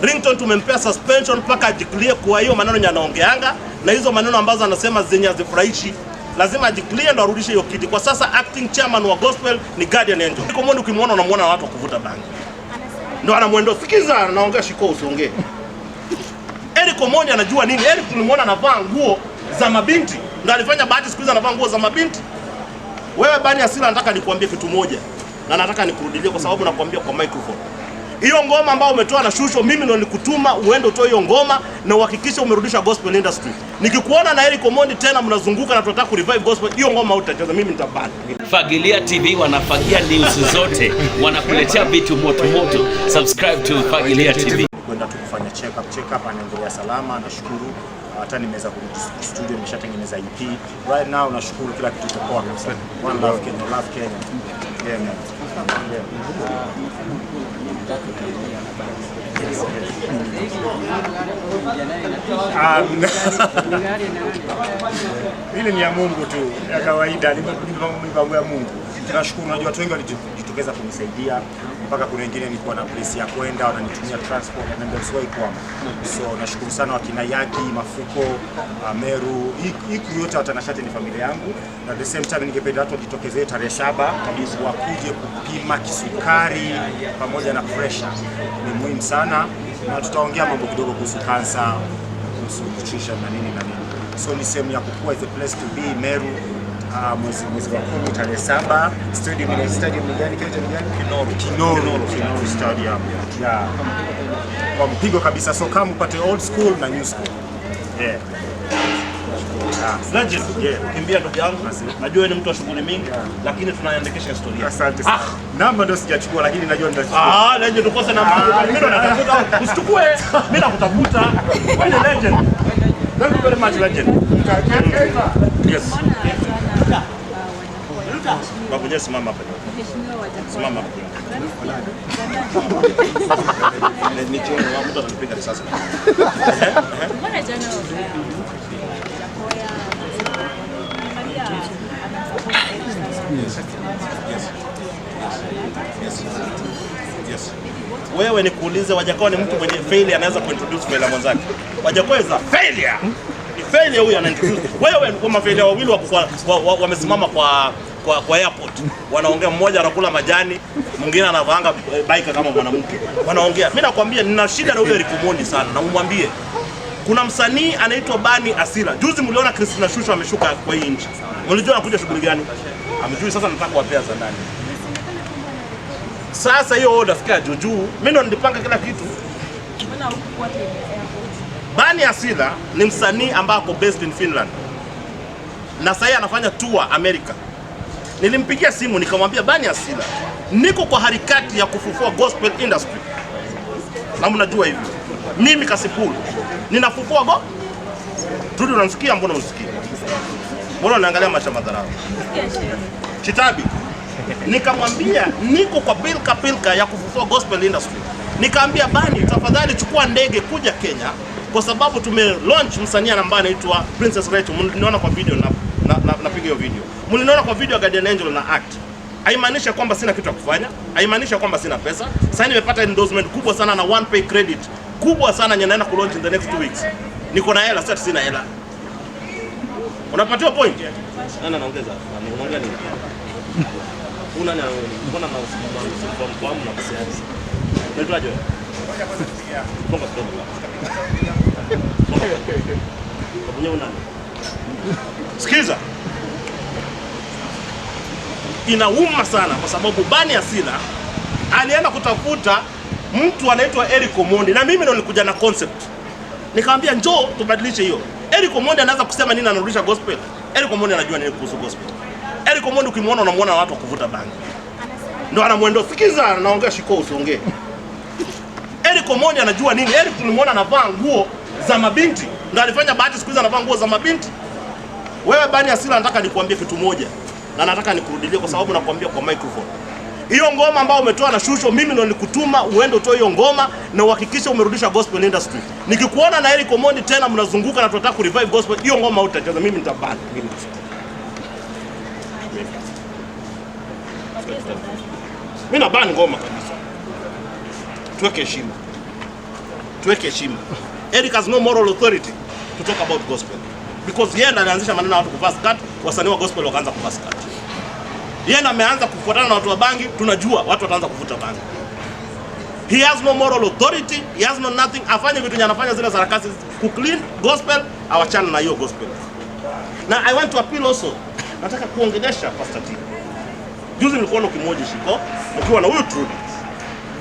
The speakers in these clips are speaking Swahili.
Ringtone tumempea suspension mpaka ajiclear kwa hiyo maneno yanaongeanga na hizo maneno ambazo anasema zenye hazifurahishi. Lazima ajiclear ndo arudishe hiyo kiti. Kwa sasa acting chairman wa gospel ni Guardian Angel. Iko mmoja ukimwona unamwona watu wakuvuta bangi. Ndio anamwendo sikiza anaongea shiko usiongee. Eric Omondi anajua nini? Eric tulimwona anavaa nguo za mabinti. Ndio alifanya Bahati siku hizo anavaa nguo za mabinti. Wewe Bani Asila nataka nikuambie kitu moja. Na nataka nikurudilie kwa sababu nakwambia kwa microphone. Hiyo ngoma ambayo umetoa na Shusho mimi ndo nikutuma uende utoe hiyo ngoma na uhakikishe umerudisha gospel industry. Nikikuona na Eric Omondi tena mnazunguka na tunataka kurevive gospel, hiyo ngoma utacheza mimi nitabani. Fagilia TV wanafagia news zote, wanakuletea vitu moto moto. Subscribe to Fagilia TV. Kwenda tu kufanya check up anaendelea salama, nashukuru. Hata nimeweza kurudi studio, nimeshatengeneza EP. Right now nashukuru kila kitu kiko poa kabisa. One love Kenya, love Kenya. Yeah man. Ile ni ya Mungu tu, ya kawaida, ni mipango ya Mungu. Tunashukuru, unajua watu wengi walijitokeza kunisaidia, mpaka kuna wengine nilikuwa na place ya kwenda, wananitumia transport na ndio siwai kwama. So nashukuru sana wakina Yaki, Mafuko, Meru, hii crew yote watanashati ni familia yangu. Na at the same time ningependa watu wajitokezee tarehe 7 kabisa wakuje kupima kisukari pamoja na pressure. Ni muhimu sana na tutaongea mambo kidogo kuhusu cancer, kuhusu nutrition na nini na nini. So ni sehemu ya kukua, is a place to be. Meru mwezi wa 10 tarehe 7 stadium ni gani Kinoru Stadium. Yeah. Kwa mpigo kabisa, so kama upate old school na new school. Yeah. Legend, kimbia ndugu yangu. Najua ni mtu wa shughuli mingi, lakini tunaandikisha historia. Asante sana. Namba ndio sijachukua lakini najua nitachukua. Legend ukose namba. Mimi ndo natafuta. Usichukue. Mimi nakutafuta. Wewe ni legend. Thank you very much legend. Yes. Babu Jesse simama hapa. Simama hapa. Ni chini wa mtu anapiga risasi. Mbona jana Yes. Wewe nikuulize, Wajackoya ni mtu mwenye failure anaweza kuintroduce failure mwenzake? Wajackoya is a failure. Ni failure huyu anaintroduce. Wewe kama failure wawili wamesimama kwa airport. Wanaongea, mmoja anakula majani, mwingine anavaanga bike kama mwanamke. Wanaongea. Mimi nakwambia nina shida na huyo Eric Omondi sana, na umwambie. Kuna msanii anaitwa Bani Asila. Juzi mliona Christina Shusho ameshuka kwa hii nchi. Mlijua anakuja shughuli gani? Amejui, sasa nataka kuwapea za ndani. Sasa hiyo order sikia juju. Mimi ndo nilipanga kila kitu. Bani Asila ni msanii ambaye ako based in Finland. Na sasa anafanya tour America. Nilimpigia simu nikamwambia Bani Asila, niko kwa harakati ya kufufua gospel industry. Na mnajua hivi. Mimi Cassypool ninafufua Rudi, unanisikia? Mbona unisikia? Mbona unaangalia macho madharau? Chitabi. Nikamwambia niko kwa pilka ya kufufua gospel industry. Nikaambia Bani, tafadhali chukua ndege kuja Kenya kwa sababu launch msanii ambaye anaitwa Princess Rachel. Mliniona kwa video napiga hiyo video. Mliniona kwa video ya Guardian Angel na act. Haimaanisha kwamba sina kitu cha kufanya, haimaanisha kwamba sina pesa. Sasa nimepata endorsement kubwa sana na one pay credit kubwa sana naenda ku launch in the next 2 weeks. Niko na hela, sasa sina hela. Unapatiwa point? Nani anaongeza? Unaongea nini? Mbona na usifahamu na siasa? Unaitwaje? Bonga kidogo. Sikiza. Inauma sana kwa sababu Bani Asila alienda kutafuta mtu anaitwa Eric Omondi na mimi ndo nilikuja na concept. Nikamwambia njoo tubadilishe hiyo. Eric Omondi anaweza kusema nini anarudisha gospel? Eric Omondi anajua nini kuhusu gospel. Eric Omondi ukimwona unamwona watu wakuvuta bangi. Ndio anamwendo sikiza anaongea shiko usiongee. Eric Omondi anajua nini? Eric tulimwona anavaa nguo za mabinti. Ndio alifanya Bahati siku hizo anavaa nguo za mabinti. Wewe Bani Asila nataka nikuambie kitu moja. Na nataka nikurudilie kwa sababu nakwambia kwa microphone. Hiyo ngoma ambayo umetoa na Shusho mimi ndo nikutuma uende utoe hiyo ngoma na uhakikishe umerudisha gospel industry. Nikikuona na Eric Omondi tena mnazunguka na tunataka kurevive gospel, hiyo ngoma utacheza mimi nitabani. Mimi na ban ngoma kabisa. Tuweke heshima. tuweke heshima. Eric has no moral authority to talk about gospel because yeye anaanzisha maneno ya watu kuvaa skirt, wasanii wa gospel wakaanza kuvaa skirt. Yeye ameanza kufuatana na watu wa bangi, tunajua watu wataanza kuvuta bangi. He has no moral authority, he has no nothing. Afanye vitu anafanya zile sarakasi ku clean gospel, awachana na hiyo gospel. Na I want to appeal also. Nataka kuongelesha Pastor T. Juzi nilikuwa na kimoja shiko, nikiwa na huyu Trudy.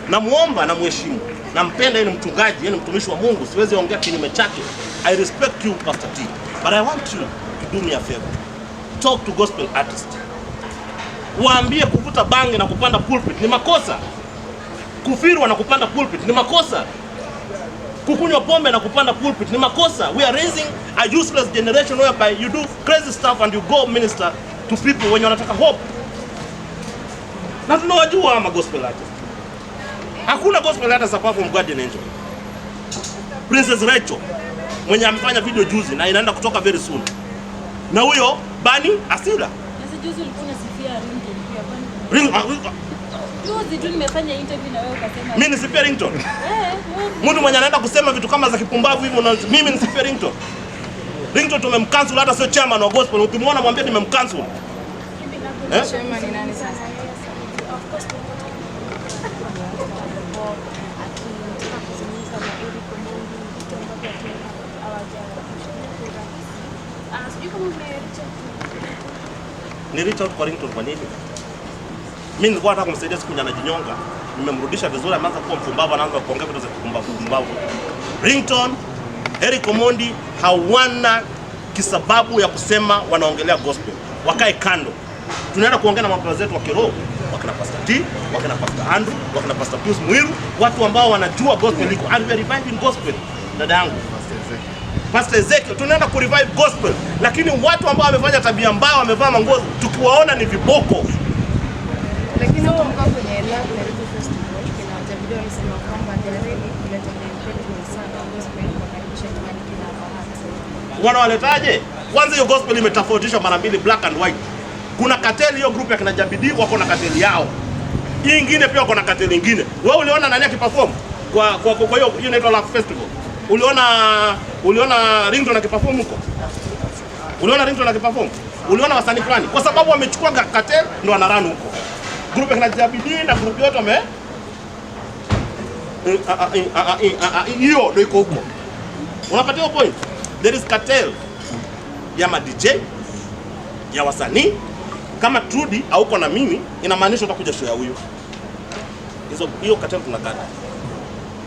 Namuomba na mheshimu. Nampenda, yeye ni mchungaji, yeye ni mtumishi wa Mungu, siwezi ongea kinyume chake. I respect you Pastor T. But I want you to do me a favor. Talk to gospel artists. Waambie kuvuta bangi na kupanda pulpit ni makosa. Kufirwa na kupanda pulpit ni makosa. Kukunywa pombe na kupanda pulpit ni makosa. We are raising a useless generation whereby you do crazy stuff and you go minister to people when wanataka hope. Na tunawajua ama gospel artists. Hakuna gospel artists apart from Guardian Angel. Princess Rachel mwenye amefanya video juzi na inaenda kutoka very soon. Na huyo Bani Asila. Sasa juzi ulikuwa unasifia Ringtone pia Bani. Juzi tu nimefanya interview na wewe ukasema mimi nisifia Ringtone. Mtu mwenye anaenda kusema vitu kama za kipumbavu hivyo na mimi nisifia Ringtone. Ringtone tumemcancel, hata sio chairman wa gospel. Ukimwona mwambie nimemcancel. Chairman ni nani sasa? Ni reach out kwa Ringtone kwa nini? Mimi nilikuwa nataka kumsaidia siku anajinyonga, nimemrudisha vizuri, ameanza kuwa mpumbavu, anaanza kuongea vitu za kipumbavu. Ringtone, Eric Omondi hawana kisababu ya kusema wanaongelea gospel. Wakae kando. Tunaenda kuongea na mapasta zetu wa kiroho, wakina Pastor T, wakina Pastor Andrew, wakina Pastor Pius Muiru, watu ambao wanajua gospel liko. And we are reviving gospel. Dada yangu Pastor Ezekiel, tunaenda ku revive gospel, lakini watu ambao wamefanya tabia mbaya, wamevaa manguo, tukiwaona ni viboko. Lakini kumbuka kwenye lab na Ringtone Festival kina video alisema kwamba tayari kuleta mpenzi sana gospel kwa karibisha jamani kina Bahati. Wanawaletaje? Kwanza hiyo gospel imetofautishwa mara mbili, black and white. Kuna cartel, hiyo group ya kina Jabidi wako na cartel yao. Hii nyingine pia wako na cartel nyingine. Wewe uliona nani akiperform kwa hiyo inaitwa Love Festival? Uliona Ringtone akiperform huko? Uliona Ringtone akiperform? Uliona wasanii fulani? Kwa sababu wamechukua cartel ndio wanarun huko. Group ya kina Jabidi na group yote wame hiyo ndio iko huko. Unapatia hiyo point? There is cartel ya ma DJ ya wasanii. Kama Trudy hauko na mimi, inamaanisha utakuja show ya huyo. Hiyo cartel tunakata.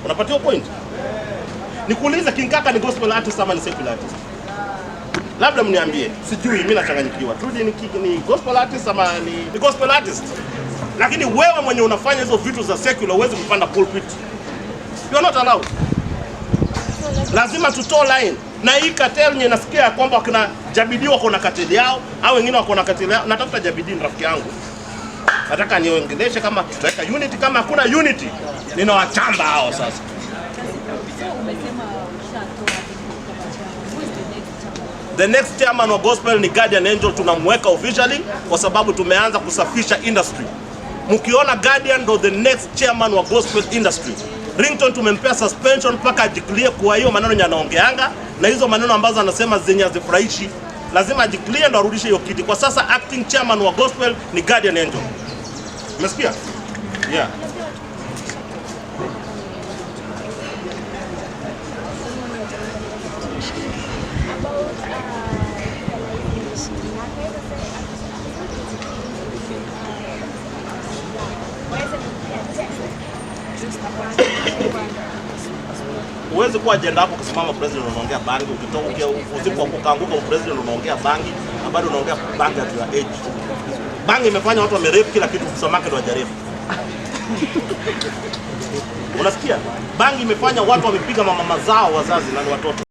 Unapatia hiyo point? Nikuulize, King Kaka ni gospel artist ama ni secular artist? Labda mniambie, sijui, mimi nachanganyikiwa. Trudy ni gospel artist ama ni gospel artist? Lakini wewe mwenye unafanya hizo vitu za secular huwezi kupanda pulpit. You are not allowed. Lazima tutoe line. Na hii cartel nye nasikia kwamba wakina Jabidi wako na cartel yao, au wengine wako na cartel yao. Natafuta Jabidi, ni rafiki yangu. Nataka niongeleshe kama tutaweka unity, kama hakuna unity, ninawachamba hao sasa. The next chairman wa gospel ni Guardian Angel, tunamweka officially kwa sababu tumeanza kusafisha industry. Mkiona Guardian ndo the next chairman wa gospel industry. Ringtone tumempea suspension mpaka ajiclear kwa hiyo maneno yanaongeanga, na hizo maneno ambazo anasema zenye hazifurahishi. Lazima ajiclear ndo arudishe hiyo kiti. Kwa sasa acting chairman wa gospel ni Guardian Angel. Umesikia? Yeah. Uwezi kuwa agenda hapo kusimama president unaongea bangi, ukitoka usiku ukaanguka president unaongea bangi, na bado unaongea bangi at your age. Bangi imefanya watu wamerepu kila kitu, samaki ndo wajarepu. Unasikia? Bangi imefanya watu wamepiga mama zao wazazi na ni watoto.